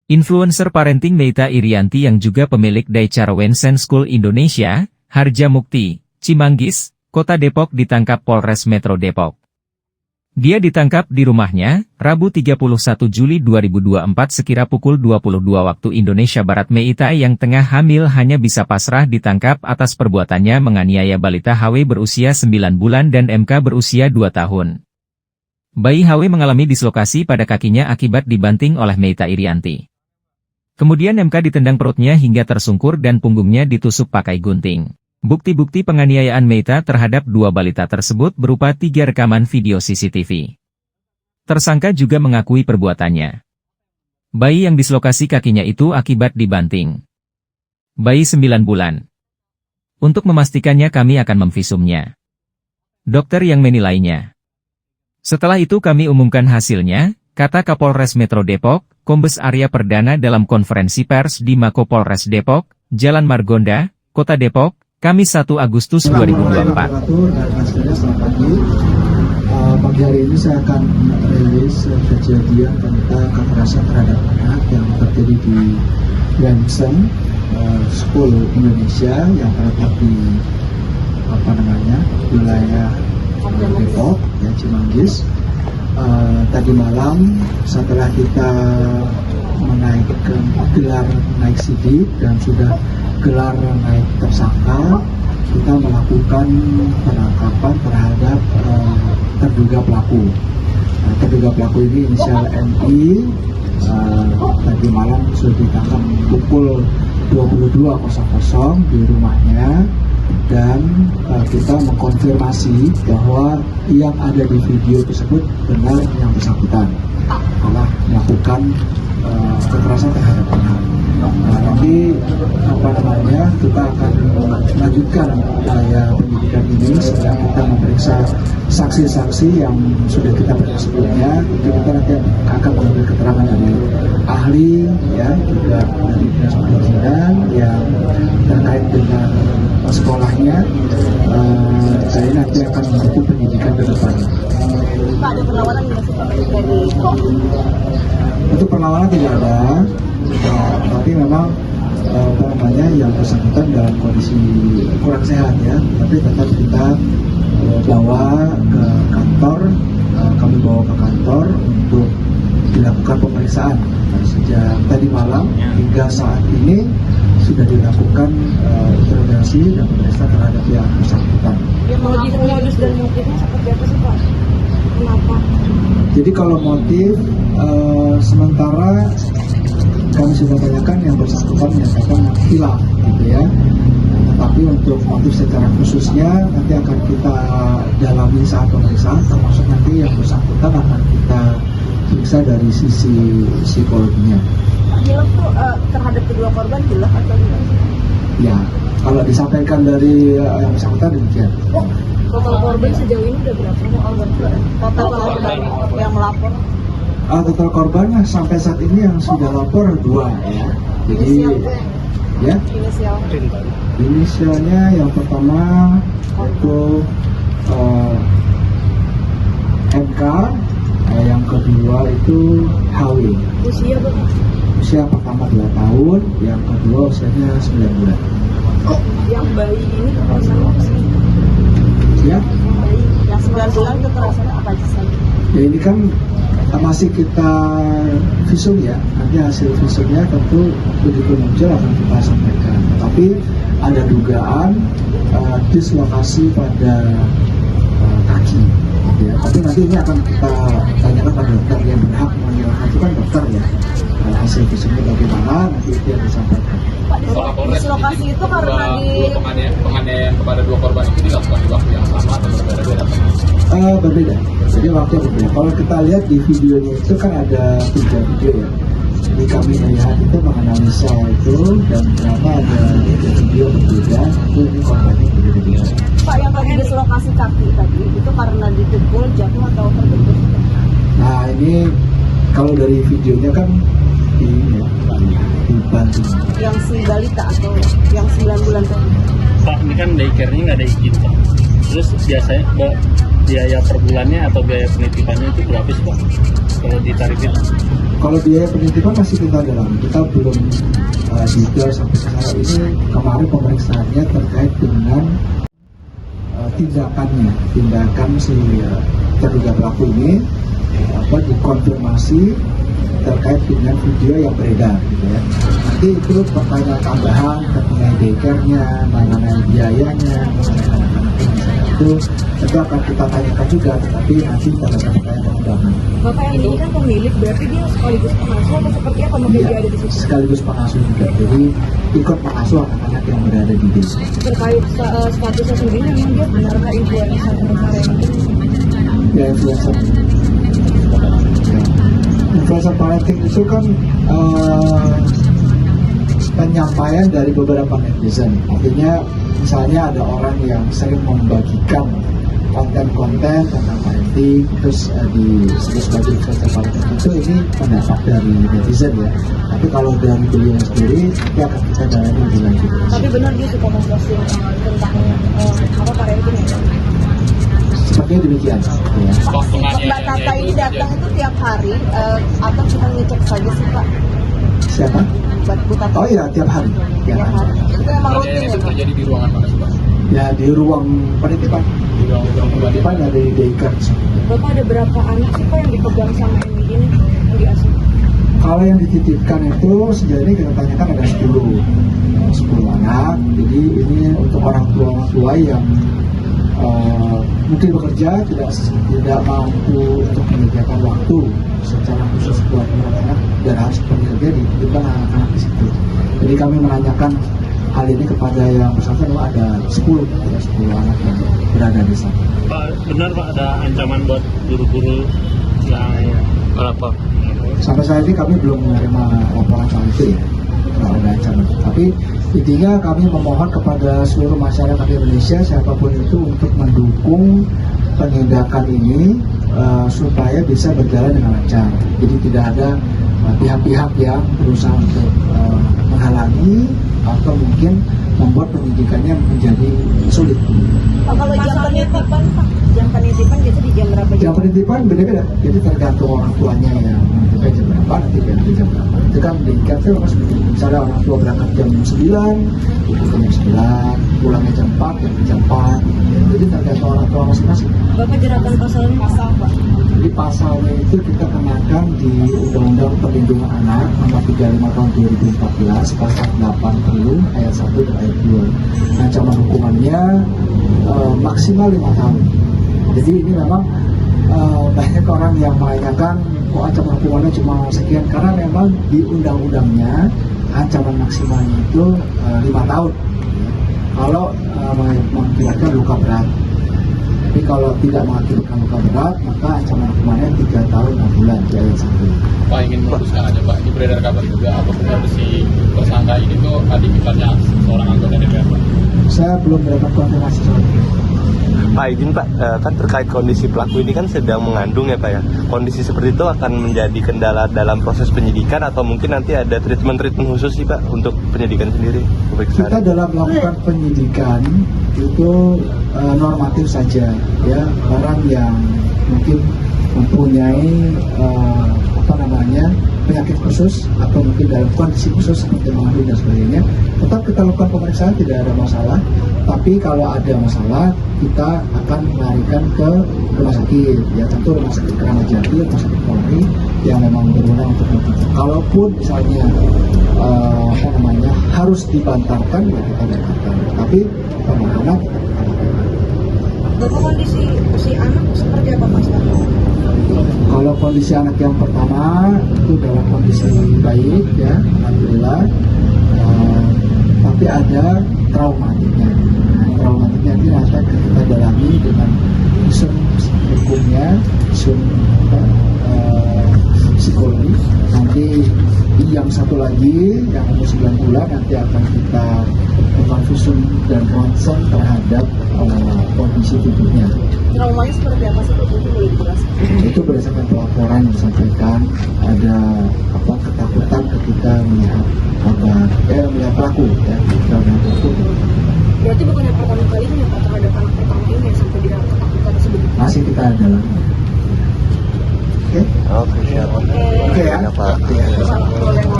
Influencer parenting Meita Irianti yang juga pemilik Daichar Wensen School Indonesia, Harjamukti, Cimanggis, Kota Depok ditangkap Polres Metro Depok. Dia ditangkap di rumahnya, Rabu 31 Juli 2024 sekira pukul 22 waktu Indonesia Barat. Meita yang tengah hamil hanya bisa pasrah ditangkap atas perbuatannya menganiaya balita HW berusia 9 bulan dan MK berusia 2 tahun. Bayi HW mengalami dislokasi pada kakinya akibat dibanting oleh Meita Irianti. Kemudian MK ditendang perutnya hingga tersungkur dan punggungnya ditusuk pakai gunting. Bukti-bukti penganiayaan Meita terhadap dua balita tersebut berupa 3 rekaman video CCTV. Tersangka juga mengakui perbuatannya. Bayi yang dislokasi kakinya itu akibat dibanting. Bayi 9 bulan. Untuk memastikannya kami akan memvisumnya. Dokter yang menilainya. Setelah itu kami umumkan hasilnya, kata Kapolres Metro Depok, Kombes Arya Perdana dalam konferensi pers di Mako Polres Depok, Jalan Margonda, Kota Depok, Kamis 1 Agustus 2024. Pagi hari ini saya akan rilis kejadian tentang kekerasan terhadap anak yang terjadi di Wensen School Indonesia yang terletak di wilayah Depok, ya, Cimanggis. Tadi malam setelah kita menaikkan gelar naik sidik dan sudah gelar naik tersangka, kita melakukan penangkapan terhadap terduga pelaku. Terduga pelaku ini inisial MI, tadi malam sudah ditangkap pukul 22.00 di rumahnya, dan kita mengkonfirmasi bahwa yang ada di video tersebut benar yang bersangkutan telah melakukan kekerasan terhadap anak. Nanti kita akan melanjutkan upaya penyidikan ini setelah kita memeriksa saksi-saksi yang sudah kita periksa sebelumnya. Kita nanti akan mengambil keterangan dari ahli, ya, juga dari dinas perizinan yang terkait dengan sekolahnya. Saya nanti akan membantu penyidikan ke depan. Pak, ada perlawanan nggak sih dari Untuk perlawanan tidak ada, tapi memang yang bersangkutan dalam kondisi kurang sehat, ya. Tapi tetap kita bawa ke kantor, kami bawa ke kantor untuk dilakukan pemeriksaan. Sejak tadi malam hingga saat ini sudah dilakukan interogasi dan pemeriksaan terhadap yang bersangkutan. Modus dan motifnya seperti apa sih, Pak? Kenapa? Jadi kalau motif sementara kami sudah tanyakan, yang bersangkutan menyatakan hilaf, gitu ya. Tetapi untuk motif secara khususnya nanti akan kita dalami saat pemeriksaan, termasuk nanti yang bersangkutan akan kita periksa dari sisi psikologinya. Hilaf tuh terhadap kedua korban hilaf atau hilaf? Ya, kalau disampaikan dari yang bersangkutan demikian. Total korban sejauh ini udah berapa? Total korban yang melapor? Total korbannya sampai saat ini yang sudah lapor 2, ya. Jadi, ya. Inisialnya yang pertama itu MK, yang kedua itu HW. Usia berapa? Usia pertama 2 tahun, yang kedua usianya 9 bulan. Yang bayi ini kekerasannya apa sih? Ya. Yang 9 bulan kekerasannya apa sih? Ya, ini kan masih kita visum, ya. Nanti hasil visumnya tentu begitu muncul akan kita sampaikan. Tapi ada dugaan dislokasi pada kaki, ya. Tapi nanti ini akan kita tanyakan pada dokter yang berhak menilai, itu kan dokter, ya. Hasil visumnya bagaimana nanti itu yang disampaikan. Pak, dislokasi itu karena penganiayaan kepada 2 korban itu dilakukan di waktu yang sama atau berbeda-beda? Berbeda. Jadi waktu berbeda. Kalau kita lihat di videonya itu kan ada 3 video, ya. Jadi kami melihat itu menganalisa itu, dan ternyata ada video berbeda, itu ini korbannya berbeda. Pak, yang tadi dislokasi kaki tadi itu karena dipukul, jatuh atau terbentur? Nah, ini kalau dari videonya kan dibantu. Yang si balita atau yang 9 bulan tadi? Pak, ini kan daycare-nya nggak ada izin, Pak. Terus biasanya biaya per bulannya atau biaya penitipannya itu berapa sih, Pak? Kalau ditarikin? Kalau biaya penitipan masih kita dalami, kita belum detail sampai sekarang ini. Kemarin pemeriksaannya terkait dengan tindakan si terduga pelaku ini dikonfirmasi terkait dengan video yang beredar gitu ya. Nanti itu pertanyaan tambahan mengenai daycare-nya, mengenai biayanya, itu tentu akan kita tanyakan juga, tetapi nanti kita akan tanya undangan. Bapak yang ini kan pemilik, berarti dia sekaligus pengasuh atau seperti apa? Makanya dia ada di situ. Sekaligus pengasuh juga, jadi ikut pengasuh anak-anak yang berada di desa. Terkait statusnya sendiri, memang dia benarkah influencer kemarin? Ya, influencer. Influencer parenting itu kan penyampaian dari beberapa netizen. Artinya misalnya ada orang yang sering membagikan konten-konten tentang parenting, terus disebut sebagai influencer parenting, itu ini pendapat dari netizen ya. Tapi kalau dari beliau sendiri, ya akan kita dalami lebih lanjut. Tapi benar dia suka memposting tentang parenting ya? Sepertinya demikian. Ya. Mbak Tata ini datang itu tiap hari atau cuma ngecek saja sih Pak? Siapa? Bu Tata. Oh iya, tiap hari. Tiap hari. Itu emang rutin ya Itu Pak? terjadi di ruangan mana sih Pak? Ya di ruang penitipan. Di ruang Penitipan ada di daycare. Bapak ada berapa anak sih Pak yang dipegang sama MI ini yang diasuh? Kalau yang dititipkan itu sejauh ini kita tanyakan ada 10 anak. Jadi ini untuk orang tua yang mungkin bekerja tidak mampu untuk menyediakan waktu secara khusus buat anak-anak dan harus bekerja dititipkan anak-anak di situ. Jadi kami menanyakan hal ini kepada yang bersangkutan, ada 10 anak yang berada di sana. Pak, benar Pak ada ancaman buat guru-guru yang melapor? Sampai saat ini kami belum menerima laporan soal itu ya, kalau ada ancaman. Tapi intinya kami memohon kepada seluruh masyarakat Indonesia siapapun itu untuk mendukung penindakan ini supaya bisa berjalan dengan lancar. Jadi tidak ada pihak-pihak yang berusaha untuk menghalangi atau mungkin membuat penyidikannya menjadi sulit. Kalau jam penitipan Pak, jam penitipan biasa di jam berapa? Jam penitipan beda-beda, jadi tergantung orang tuanya yang menitipkan jam berapa, nanti jam berapa. Itu kan diikat tuh mas, misalnya orang tua berangkat jam 9, itu jam 9, pulangnya jam 4, jam 4. Jadi tergantung orang tua masing-masing. Bapak jeratkan pasalnya pasal Pak? Jadi pasalnya itu kita kenakan di Undang-Undang Perlindungan Anak Nomor 35 Tahun 2014 Pasal 80 Ayat 1 dan Ayat 2. Ancaman hukumannya maksimal 5 tahun. Jadi ini memang banyak orang yang menanyakan kok ancaman hukumannya cuma sekian, karena memang di undang-undangnya ancaman maksimalnya itu 5 tahun. Kalau mengakibatkan luka berat. Tapi kalau tidak mengakibatkan luka berat, maka ancaman hukumannya 3 tahun 6 bulan di ayat 1. Pak ingin meluruskan aja Pak, ini beredar kabar juga apa benar si tersangka ini tuh adik iparnya seorang anggota DPR Pak? Saya belum mendapat konfirmasi soal itu. Pak izin Pak, kan terkait kondisi pelaku ini kan sedang mengandung ya Pak ya. Kondisi seperti itu akan menjadi kendala dalam proses penyidikan atau mungkin nanti ada treatment khusus sih Pak untuk penyidikan sendiri? Kita dalam melakukan penyidikan itu normatif saja ya, orang yang mungkin mempunyai penyakit khusus atau mungkin dalam kondisi khusus seperti mengandung dan sebagainya, tetap kita lakukan pemeriksaan, tidak ada masalah. Tapi kalau ada masalah, kita akan melarikan ke rumah sakit, ya tentu rumah sakit Kramat Jati, rumah sakit Polri yang memang berwenang untuk melakukan. Kalaupun misalnya harus dibantarkan, ya kita bantarkan. Tapi penanganan Bapak kondisi si anak seperti apa Mas? kalau kondisi anak yang pertama itu dalam kondisi baik ya, alhamdulillah. Tapi ada traumatiknya. Traumatiknya ini akan kita dalami dengan visum hukumnya, visum psikologi. Nanti yang satu lagi yang umur 9 bulan nanti akan kita lakukan visum dan ronsen terhadap kondisi tubuhnya. Traumanya seperti apa sih? Itu boleh dijelaskan? Itu berdasarkan pelaporan yang disampaikan, ada ketakutan ketika melihat melihat pelaku ya, pelaku. Berarti bukan yang pertama kali ini Pak terhadap anak pertama ini yang sampai dia ketakutan sebegitu? Masih kita dalam. Oke? Oke, siap. Oke ya? Ya, Pak. Oke ya.